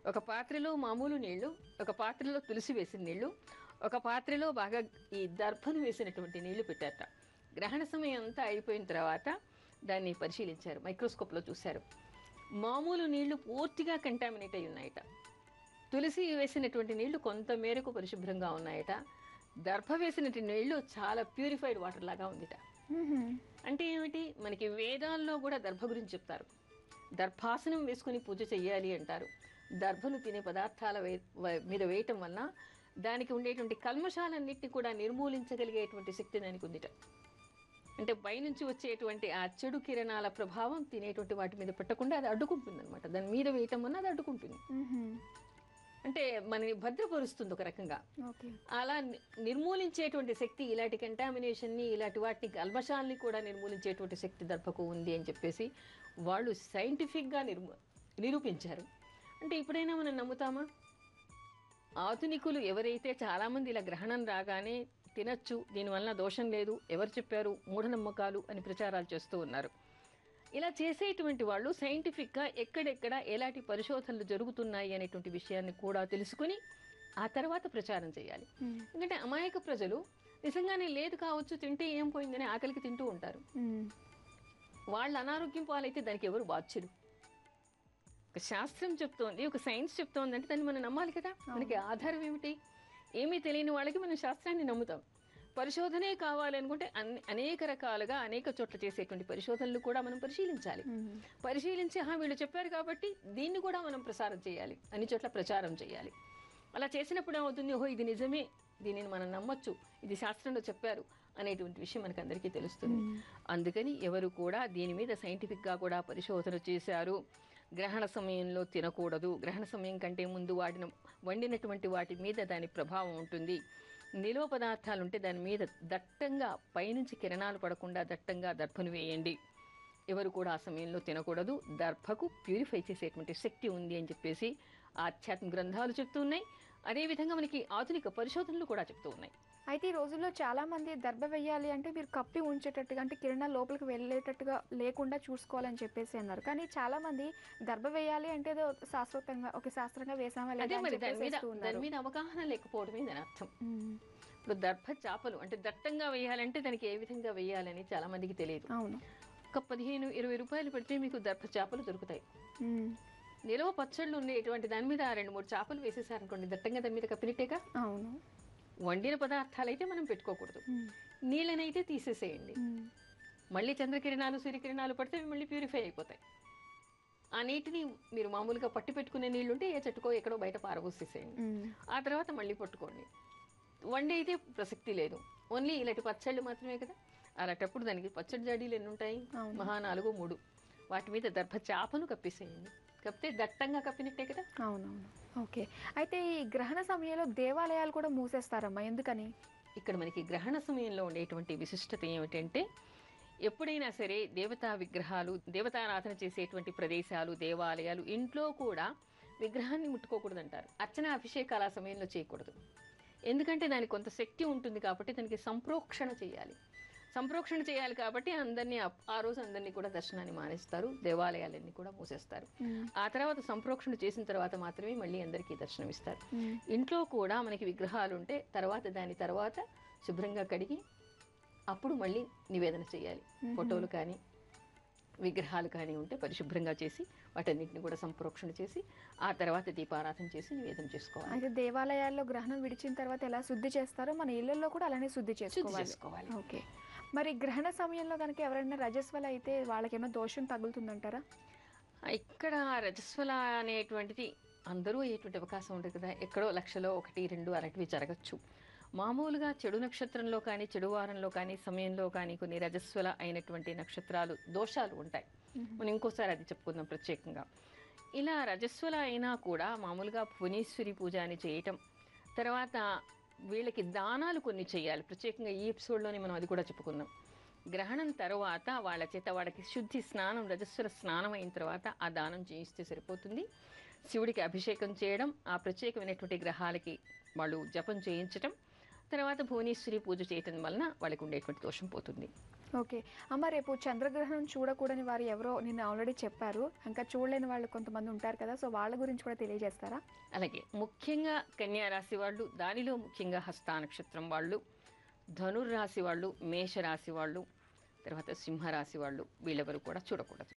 ఒక పాత్రలో మామూలు నీళ్లు, ఒక పాత్రలో తులసి వేసిన నీళ్లు, ఒక పాత్రలో బాగా ఈ దర్భను వేసినటువంటి నీళ్లు పెట్టారట. గ్రహణ సమయం అంతా అయిపోయిన తర్వాత దాన్ని పరిశీలించారు, మైక్రోస్కోప్లో చూశారు. మామూలు నీళ్లు పూర్తిగా కంటామినేట్ అయి ఉన్నాయట. తులసి వేసినటువంటి నీళ్లు కొంత మేరకు పరిశుభ్రంగా ఉన్నాయట. దర్భ వేసినటువంటి నీళ్లు చాలా ప్యూరిఫైడ్ వాటర్ లాగా ఉందిట. అంటే ఏమిటి, మనకి వేదాల్లో కూడా దర్భ గురించి చెప్తారు. దర్భాసనం వేసుకుని పూజ చెయ్యాలి అంటారు. దర్భను తినే పదార్థాల మీద వేయటం వలన దానికి ఉండేటువంటి కల్మషాలన్నింటినీ కూడా నిర్మూలించగలిగేటువంటి శక్తి దానికి ఉందిట. అంటే పైనుంచి వచ్చేటువంటి ఆ చెడు కిరణాల ప్రభావం తినేటువంటి వాటి మీద పెట్టకుండా అది అడ్డుకుంటుంది అనమాట. దాని మీద వేయటం వల్ల అది అడ్డుకుంటుంది. అంటే మనని భద్రపరుస్తుంది ఒక రకంగా. అలా నిర్మూలించేటువంటి శక్తి ఇలాంటి కంటామినేషన్ని, ఇలాంటి వాటిని కల్మషాలని కూడా నిర్మూలించేటువంటి శక్తి దర్భకు ఉంది అని చెప్పేసి వాళ్ళు సైంటిఫిక్గా నిరూపించారు. అంటే ఇప్పుడైనా మనం నమ్ముతామా? ఆధునికులు ఎవరైతే చాలామంది ఇలా గ్రహణం రాగానే తినచ్చు, దీనివల్ల దోషం లేదు, ఎవరు చెప్పారు, మూఢనమ్మకాలు అని ప్రచారాలు చేస్తూ ఉన్నారు. ఇలా చేసేటువంటి వాళ్ళు సైంటిఫిక్గా ఎక్కడెక్కడ ఎలాంటి పరిశోధనలు జరుగుతున్నాయి అనేటువంటి విషయాన్ని కూడా తెలుసుకుని ఆ తర్వాత ప్రచారం చేయాలి. ఎందుకంటే అమాయక ప్రజలు నిజంగానే లేదు కావచ్చు, తింటే ఏం పోయిందని ఆకలికి తింటూ ఉంటారు. వాళ్ళ అనారోగ్యం పాలైతే దానికి ఎవరు బాధ్యులు? ఒక శాస్త్రం చెప్తోంది, ఒక సైన్స్ చెప్తోంది అంటే దాన్ని మనం నమ్మాలి కదా. మనకి ఆధారం ఏమిటి? ఏమీ తెలియని వాళ్ళకి మనం శాస్త్రాన్ని నమ్ముతాం. పరిశోధనే కావాలనుకుంటే అనేక రకాలుగా అనేక చోట్ల చేసేటువంటి పరిశోధనలు కూడా మనం పరిశీలించాలి. పరిశీలించి వీళ్ళు చెప్పారు కాబట్టి దీన్ని కూడా మనం ప్రసారం చేయాలి, అన్ని చోట్ల ప్రచారం చేయాలి. అలా చేసినప్పుడు ఏమవుతుంది, ఓహో ఇది నిజమే, దీనిని మనం నమ్మొచ్చు, ఇది శాస్త్రంలో చెప్పారు అనేటువంటి విషయం మనకు అందరికీ తెలుస్తుంది. అందుకని ఎవరు కూడా దీని మీద సైంటిఫిక్గా కూడా పరిశోధన చేశారు. గ్రహణ సమయంలో తినకూడదు, గ్రహణ సమయం కంటే ముందు వండినటువంటి వాటి మీద దాని ప్రభావం ఉంటుంది. నిల్వ పదార్థాలు ఉంటే దాని మీద దట్టంగా పైనుంచి కిరణాలు పడకుండా దట్టంగా దర్భను వేయండి. ఎవరు కూడా ఆ సమయంలో తినకూడదు. దర్భకు ప్యూరిఫై చేసేటువంటి శక్తి ఉంది అని చెప్పేసి ఆధ్యాత్మిక గ్రంథాలు చెప్తూ ఉన్నాయి. అదేవిధంగా మనకి ఆధునిక పరిశోధనలు కూడా చెప్తూ ఉన్నాయి. అయితే ఈ రోజుల్లో చాలా మంది దర్భ వేయాలి అంటే మీరు కప్పి ఉంచేటట్టుగా, అంటే కిరణాలు లోపలికి వెళ్ళేటట్టుగా లేకుండా చూసుకోవాలని చెప్పేసి అన్నారు. కానీ చాలా మంది దర్భ వేయాలి అంటే శాస్త్రంగా శాస్త్రంగా వేసామా లేదా దాని మీద అవగాహన లేకపోవడమే దాని అర్థం. ఇప్పుడు దర్భ చేపలు అంటే దట్టంగా వేయాలంటే దానికి ఏ విధంగా వేయాలని చాలా మందికి తెలియదు. అవును, ఒక 15-20 రూపాయలు పెడితే మీకు దర్భ చేపలు దొరుకుతాయి. నిలవ పచ్చళ్ళు ఉండేటువంటి దాని మీద 2-3 చేపలు వేసేసారనుకోండి, దట్టంగా దాని మీద కప్పినట్టేగా. అవును, వండిన పదార్థాలు అయితే మనం పెట్టుకోకూడదు, నీళ్ళనైతే తీసేసేయండి. మళ్ళీ చంద్రకిరణాలు సూర్యకిరణాలు పడితే మళ్ళీ ప్యూరిఫై అయిపోతాయి. ఆ నీటిని మీరు మామూలుగా పట్టి పెట్టుకునే నీళ్ళుంటే ఏ చెట్టుకో ఎక్కడో బయట పారబోసేసేయండి. ఆ తర్వాత మళ్ళీ పట్టుకోండి. వండి అయితే ప్రసక్తి లేదు, ఓన్లీ ఇలాంటి పచ్చళ్ళు మాత్రమే కదా. అలాంటప్పుడు దానికి పచ్చడి జాడీలు ఎన్ని ఉంటాయి, మహా 4-3, వాటి మీద దర్భ చేపను కప్పేసేయండి. కప్పితే దట్టంగా కప్పినట్టే కదా. అవునవును, ఓకే. అయితే ఈ గ్రహణ సమయంలో దేవాలయాలు కూడా మూసేస్తారమ్మా, ఎందుకని? ఇక్కడ మనకి గ్రహణ సమయంలో ఉండేటువంటి విశిష్టత ఏమిటంటే, ఎప్పుడైనా సరే దేవతా విగ్రహాలు, దేవతారాధన చేసేటువంటి ప్రదేశాలు, దేవాలయాలు, ఇంట్లో కూడా విగ్రహాన్ని ముట్టుకోకూడదు అంటారు. అర్చన అభిషేకాల సమయంలో చేయకూడదు. ఎందుకంటే దానికి కొంత శక్తి ఉంటుంది కాబట్టి దానికి సంప్రోక్షణ చేయాలి. సంప్రోక్షణ చేయాలి కాబట్టి ఆ రోజు అందరినీ కూడా దర్శనాన్ని మానేస్తారు, దేవాలయాలన్నీ కూడా మూసేస్తారు. ఆ తర్వాత సంప్రోక్షణ చేసిన తర్వాత మాత్రమే మళ్ళీ అందరికీ దర్శనం ఇస్తారు. ఇంట్లో కూడా మనకి విగ్రహాలు ఉంటే దాని తర్వాత శుభ్రంగా కడిగి అప్పుడు మళ్ళీ నివేదన చేయాలి. ఫోటోలు కానీ విగ్రహాలు కానీ ఉంటే పరిశుభ్రంగా చేసి వాటన్నిటిని కూడా సంప్రోక్షణ చేసి ఆ తర్వాత దీపారాధన చేసి నివేదన చేసుకోవాలి. అయితే దేవాలయాల్లో గ్రహణం విడిచిన తర్వాత ఎలా శుద్ధి చేస్తారో మన ఇళ్లలో కూడా అలానే శుద్ధి చేసుకోవాలి. ఓకే. మరి గ్రహణ సమయంలో కనుక ఎవరైనా రజస్వల అయితే వాళ్ళకేమో దోషం తగులుతుందంటారా? ఇక్కడ రజస్వల అనేటువంటిది అందరూ అయ్యేటువంటి అవకాశం ఉంటుంది కదా. ఎక్కడో 1,00,000లో 1-2 అలాంటివి జరగచ్చు. మామూలుగా చెడు నక్షత్రంలో కానీ, చెడు వారంలో కానీ, సమయంలో కానీ కొన్ని రజస్వల అయినటువంటి నక్షత్రాలు దోషాలు ఉంటాయి. మనం ఇంకోసారి అది చెప్పుకుందాం ప్రత్యేకంగా. ఇలా రజస్వల అయినా కూడా మామూలుగా భువనేశ్వరి పూజ అని చేయటం, తర్వాత వీళ్ళకి దానాలు కొన్ని చేయాలి. ప్రత్యేకంగా ఈ ఎపిసోడ్లోనే మనం అది కూడా చెప్పుకుందాం. గ్రహణం తర్వాత వాళ్ళ చేత వాళ్ళకి శుద్ధి స్నానం, రజస్వల స్నానం అయిన తర్వాత ఆ దానం చేయిస్తే సరిపోతుంది. శివుడికి అభిషేకం చేయడం, ఆ ప్రత్యేకమైనటువంటి గ్రహాలకి వాళ్ళు జపం చేయించటం, తర్వాత భువనేశ్వరి పూజ చేయటం వలన వాళ్ళకి ఉండేటువంటి దోషం పోతుంది. ఓకే. అమ్మ రేపు చంద్రగ్రహణం చూడకూడని వారు ఎవరో నిన్న ఆల్రెడీ చెప్పారు. ఇంకా చూడలేని వాళ్ళు కొంతమంది ఉంటారు కదా! సో, వాళ్ళ గురించి కూడా తెలియజేస్తారా? అలాగే ముఖ్యంగా కన్యా రాశి వాళ్ళు, దానిలో ముఖ్యంగా హస్త నక్షత్రం వాళ్ళు, ధనుర్రాశి వాళ్ళు, మేషరాశి వాళ్ళు, తర్వాత సింహరాశి వాళ్ళు వీళ్ళెవరు కూడా చూడకూడదు.